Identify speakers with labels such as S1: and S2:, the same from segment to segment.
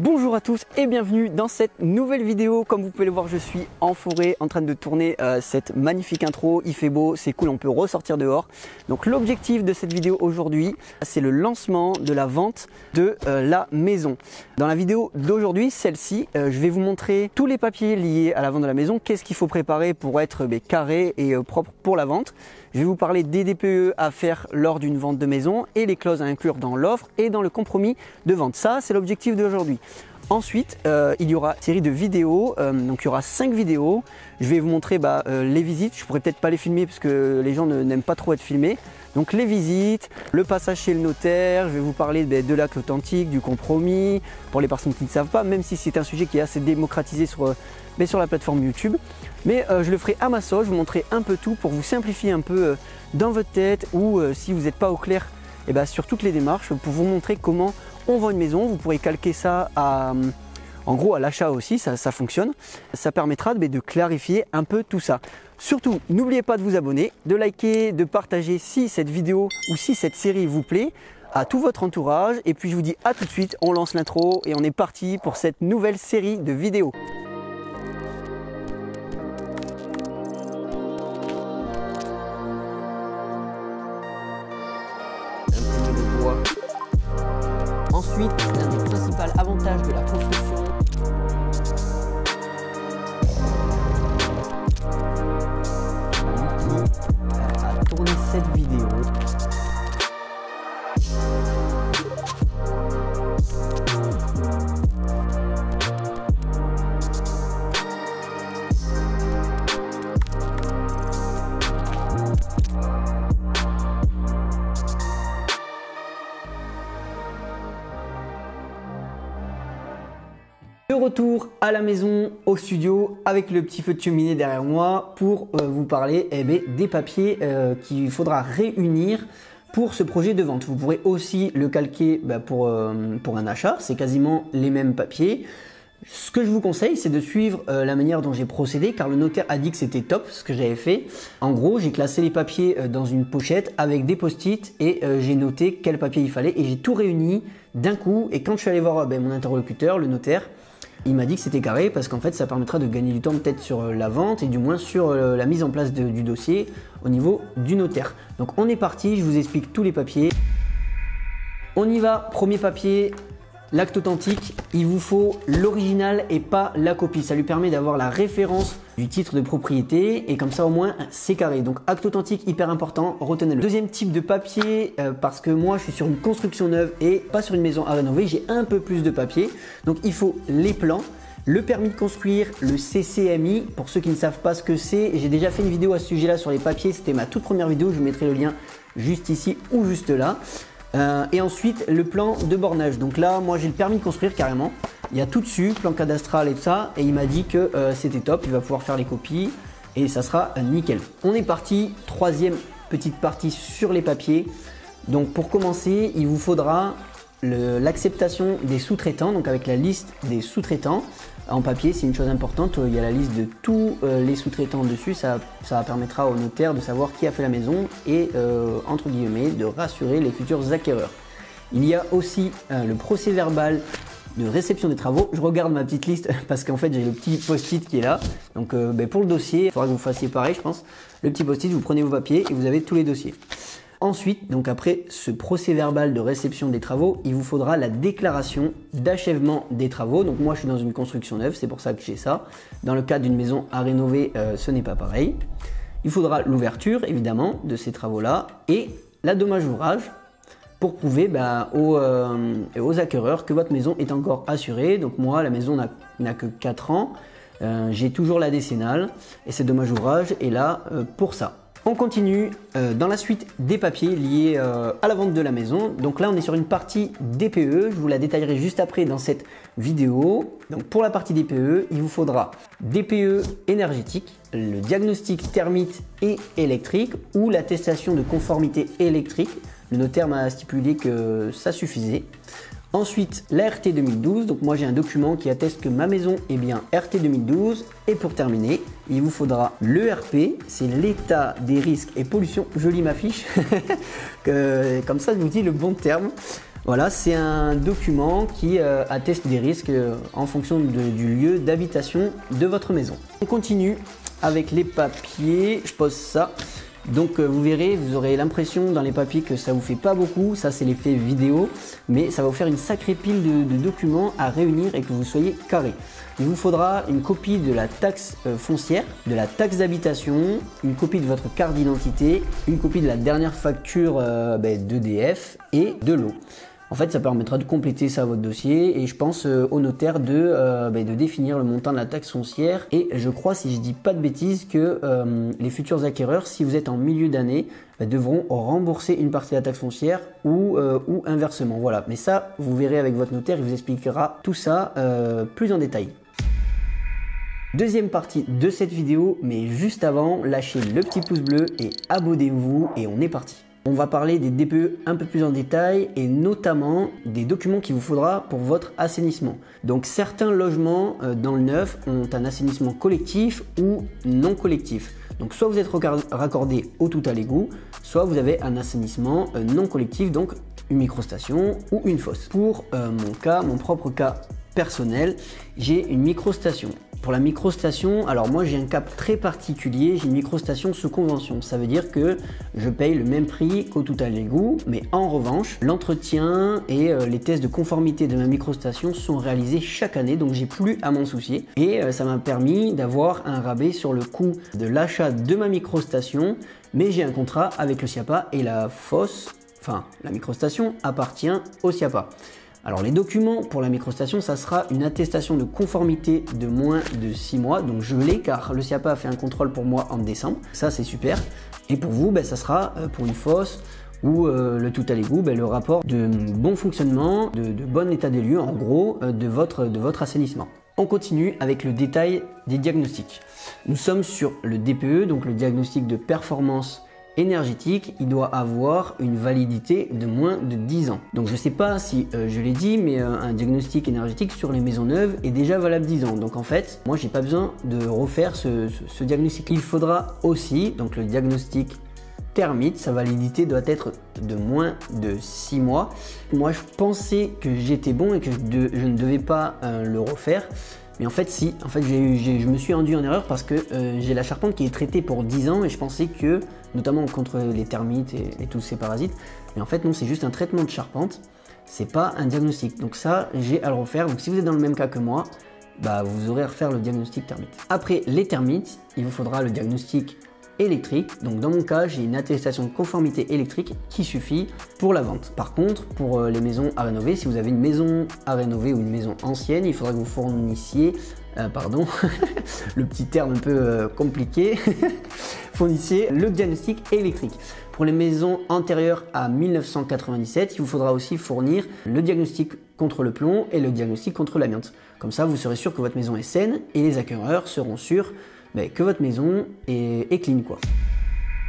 S1: Bonjour à tous et bienvenue dans cette nouvelle vidéo. Comme vous pouvez le voir, je suis en forêt en train de tourner cette magnifique intro. Il fait beau, c'est cool, on peut ressortir dehors. Donc l'objectif de cette vidéo aujourd'hui, c'est le lancement de la vente de la maison. Dans la vidéo d'aujourd'hui, celle-ci, je vais vous montrer tous les papiers liés à la vente de la maison. Qu'est-ce qu'il faut préparer pour être carré et propre pour la vente. Je vais vous parler des DPE à faire lors d'une vente de maison et les clauses à inclure dans l'offre et dans le compromis de vente. Ça, c'est l'objectif d'aujourd'hui. Ensuite, il y aura une série de vidéos, donc il y aura 5 vidéos. Je vais vous montrer les visites. Je pourrais peut-être pas les filmer parce que les gens n'aiment pas trop être filmés. Donc les visites, le passage chez le notaire, je vais vous parler de l'acte authentique, du compromis, pour les personnes qui ne savent pas, même si c'est un sujet qui est assez démocratisé sur la plateforme YouTube. Mais je le ferai à ma sauce, je vous montrerai un peu tout pour vous simplifier un peu dans votre tête ou si vous n'êtes pas au clair sur toutes les démarches, pour vous montrer comment on vend une maison. Vous pourrez calquer ça en gros à l'achat aussi, ça fonctionne. Ça permettra de clarifier un peu tout ça. Surtout, n'oubliez pas de vous abonner, de liker, de partager si cette vidéo ou si cette série vous plaît à tout votre entourage. Et puis je vous dis à tout de suite, on lance l'intro et on est parti pour cette nouvelle série de vidéos. Ensuite, l'un des principaux avantages de la construction, à tourner cette vidéo. De retour à la maison, au studio, avec le petit feu de cheminée derrière moi pour vous parler des papiers qu'il faudra réunir pour ce projet de vente. Vous pourrez aussi le calquer pour un achat, c'est quasiment les mêmes papiers. Ce que je vous conseille, c'est de suivre la manière dont j'ai procédé, car le notaire a dit que c'était top ce que j'avais fait. En gros, j'ai classé les papiers dans une pochette avec des post-it et j'ai noté quel papier il fallait et j'ai tout réuni d'un coup. Et quand je suis allé voir mon interlocuteur, le notaire, il m'a dit que c'était carré parce qu'en fait ça permettra de gagner du temps peut-être sur la vente et du moins sur la mise en place du dossier au niveau du notaire. Donc on est parti, je vous explique tous les papiers. On y va, premier papier, l'acte authentique. Il vous faut l'original et pas la copie. Ça lui permet d'avoir la référence du titre de propriété et comme ça au moins c'est carré. Donc acte authentique, hyper important, retenez-le. Deuxième type de papier, parce que moi je suis sur une construction neuve et pas sur une maison à rénover, j'ai un peu plus de papier. Donc il faut les plans, le permis de construire, le CCMI. Pour ceux qui ne savent pas ce que c'est, j'ai déjà fait une vidéo à ce sujet là sur les papiers, c'était ma toute première vidéo, je vous mettrai le lien juste ici ou juste là. Et ensuite le plan de bornage. Donc là moi j'ai le permis de construire carrément, il y a tout dessus, plan cadastral et tout ça, et il m'a dit que c'était top, il va pouvoir faire les copies et ça sera nickel. On est parti, troisième petite partie sur les papiers. Donc pour commencer, il vous faudra l'acceptation des sous-traitants, donc avec la liste des sous-traitants en papier, c'est une chose importante. Il y a la liste de tous les sous-traitants dessus, ça permettra au notaire de savoir qui a fait la maison et entre guillemets de rassurer les futurs acquéreurs. Il y a aussi le procès verbal de réception des travaux. Je regarde ma petite liste parce qu'en fait j'ai le petit post-it qui est là. Donc pour le dossier, il faudra que vous fassiez pareil je pense. Le petit post-it, vous prenez vos papiers et vous avez tous les dossiers. Ensuite, donc après ce procès verbal de réception des travaux, il vous faudra la déclaration d'achèvement des travaux. Donc moi je suis dans une construction neuve, c'est pour ça que j'ai ça. Dans le cas d'une maison à rénover, ce n'est pas pareil. Il faudra l'ouverture évidemment de ces travaux-là et la dommage ouvrage pour prouver aux acquéreurs que votre maison est encore assurée. Donc moi la maison n'a que 4 ans, j'ai toujours la décennale et ce dommage ouvrage est là pour ça. On continue dans la suite des papiers liés à la vente de la maison. Donc là on est sur une partie DPE, je vous la détaillerai juste après dans cette vidéo. Donc pour la partie DPE, il vous faudra DPE énergétique, le diagnostic thermique et électrique ou l'attestation de conformité électrique. Le notaire m'a stipulé que ça suffisait. Ensuite, la RT 2012, donc moi j'ai un document qui atteste que ma maison est bien RT 2012. Et pour terminer, il vous faudra l'ERP, c'est l'état des risques et pollutions. Je lis ma fiche, comme ça je vous dis le bon terme. Voilà, c'est un document qui atteste des risques en fonction du lieu d'habitation de votre maison. On continue avec les papiers, je pose ça. Donc vous verrez, vous aurez l'impression dans les papiers que ça vous fait pas beaucoup, ça c'est l'effet vidéo, mais ça va vous faire une sacrée pile de documents à réunir et que vous soyez carré. Il vous faudra une copie de la taxe foncière, de la taxe d'habitation, une copie de votre carte d'identité, une copie de la dernière facture d'EDF et de l'eau. En fait, ça permettra de compléter ça votre dossier et je pense au notaire de définir le montant de la taxe foncière. Et je crois, si je dis pas de bêtises, que les futurs acquéreurs, si vous êtes en milieu d'année, devront rembourser une partie de la taxe foncière ou inversement. Voilà, mais ça, vous verrez avec votre notaire, il vous expliquera tout ça plus en détail. Deuxième partie de cette vidéo, mais juste avant, lâchez le petit pouce bleu et abonnez-vous et on est parti. On va parler des DPE un peu plus en détail et notamment des documents qu'il vous faudra pour votre assainissement. Donc certains logements dans le neuf ont un assainissement collectif ou non collectif. Donc soit vous êtes raccordé au tout à l'égout, soit vous avez un assainissement non collectif, donc une microstation ou une fosse. Pour mon propre cas personnel, j'ai une microstation. Pour la microstation, alors moi j'ai un cas très particulier, j'ai une microstation sous convention. Ça veut dire que je paye le même prix qu'au tout à l'égout, mais en revanche, l'entretien et les tests de conformité de ma microstation sont réalisés chaque année, donc j'ai plus à m'en soucier. Et ça m'a permis d'avoir un rabais sur le coût de l'achat de ma microstation, mais j'ai un contrat avec le SIAPA et la fosse, enfin la microstation appartient au SIAPA. Alors les documents pour la microstation, ça sera une attestation de conformité de moins de 6 mois. Donc je l'ai car le SIAPA a fait un contrôle pour moi en décembre. Ça c'est super. Et pour vous, ça sera pour une fosse ou le tout à l'égout, le rapport de bon fonctionnement, de bon état des lieux en gros de votre assainissement. On continue avec le détail des diagnostics. Nous sommes sur le DPE, donc le diagnostic de performance énergétique, il doit avoir une validité de moins de 10 ans. Donc je ne sais pas si je l'ai dit, mais un diagnostic énergétique sur les maisons neuves est déjà valable 10 ans. Donc en fait, moi j'ai pas besoin de refaire ce diagnostic. Il faudra aussi, donc le diagnostic thermite, sa validité doit être de moins de 6 mois. Moi je pensais que j'étais bon et que je ne devais pas le refaire. Mais en fait si, je me suis induit en erreur parce que j'ai la charpente qui est traitée pour 10 ans et je pensais que, notamment contre les termites et tous ces parasites, mais en fait non, c'est juste un traitement de charpente, c'est pas un diagnostic. Donc ça, j'ai à le refaire. Donc si vous êtes dans le même cas que moi, vous aurez à refaire le diagnostic termite. Après les termites, il vous faudra le diagnostic électrique. Donc dans mon cas, j'ai une attestation de conformité électrique qui suffit pour la vente. Par contre, pour les maisons à rénover, si vous avez une maison à rénover ou une maison ancienne, il faudra que vous fournissiez, le petit terme un peu compliqué, fournissiez le diagnostic électrique. Pour les maisons antérieures à 1997, il vous faudra aussi fournir le diagnostic contre le plomb et le diagnostic contre l'amiante. Comme ça, vous serez sûr que votre maison est saine et les acquéreurs seront sûrs que votre maison est clean quoi.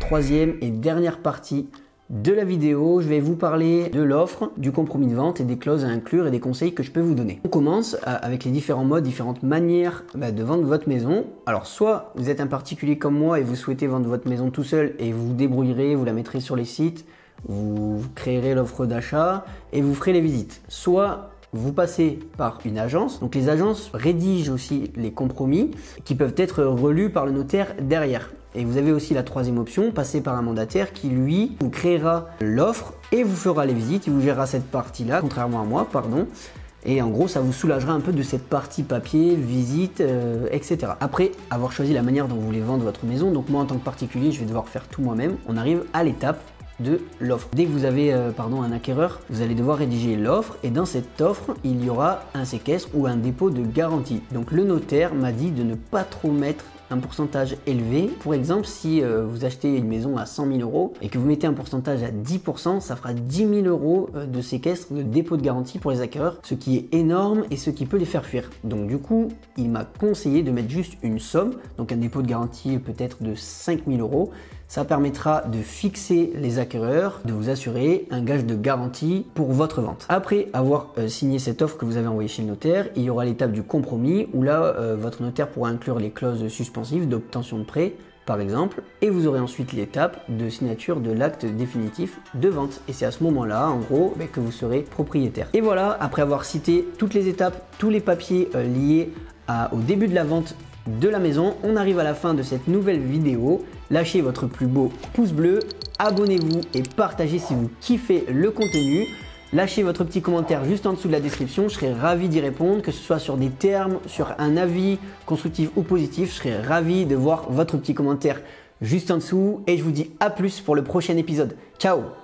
S1: Troisième et dernière partie de la vidéo, je vais vous parler de l'offre, du compromis de vente et des clauses à inclure et des conseils que je peux vous donner. On commence avec les différents modes, différentes manières de vendre votre maison. Alors soit vous êtes un particulier comme moi et vous souhaitez vendre votre maison tout seul et vous vous débrouillerez, vous la mettrez sur les sites, vous créerez l'offre d'achat et vous ferez les visites. Soit vous passez par une agence, donc les agences rédigent aussi les compromis qui peuvent être relus par le notaire derrière. Et vous avez aussi la troisième option, passer par un mandataire qui lui vous créera l'offre et vous fera les visites, il vous gérera cette partie-là, contrairement à moi, pardon. Et en gros, ça vous soulagera un peu de cette partie papier, visite, etc. Après avoir choisi la manière dont vous voulez vendre votre maison, donc moi en tant que particulier, je vais devoir faire tout moi-même, on arrive à l'étape de l'offre. Dès que vous avez un acquéreur, vous allez devoir rédiger l'offre et dans cette offre, il y aura un séquestre ou un dépôt de garantie. Donc le notaire m'a dit de ne pas trop mettre un pourcentage élevé. Pour exemple, si vous achetez une maison à 100 000 euros et que vous mettez un pourcentage à 10%, ça fera 10 000 euros de séquestre, de dépôt de garantie pour les acquéreurs, ce qui est énorme et ce qui peut les faire fuir. Donc du coup, il m'a conseillé de mettre juste une somme, donc un dépôt de garantie peut-être de 5 000 euros. Ça permettra de fixer les acquéreurs, de vous assurer un gage de garantie pour votre vente. Après avoir signé cette offre que vous avez envoyée chez le notaire, il y aura l'étape du compromis où là, votre notaire pourra inclure les clauses suspensives d'obtention de prêt par exemple, et vous aurez ensuite l'étape de signature de l'acte définitif de vente. Et c'est à ce moment-là, en gros, que vous serez propriétaire. Et voilà, après avoir cité toutes les étapes, tous les papiers liés au début de la vente de la maison, on arrive à la fin de cette nouvelle vidéo. Lâchez votre plus beau pouce bleu, abonnez-vous et partagez si vous kiffez le contenu. Lâchez votre petit commentaire juste en dessous de la description, je serai ravi d'y répondre, que ce soit sur des termes, sur un avis constructif ou positif, je serai ravi de voir votre petit commentaire juste en dessous et je vous dis à plus pour le prochain épisode. Ciao!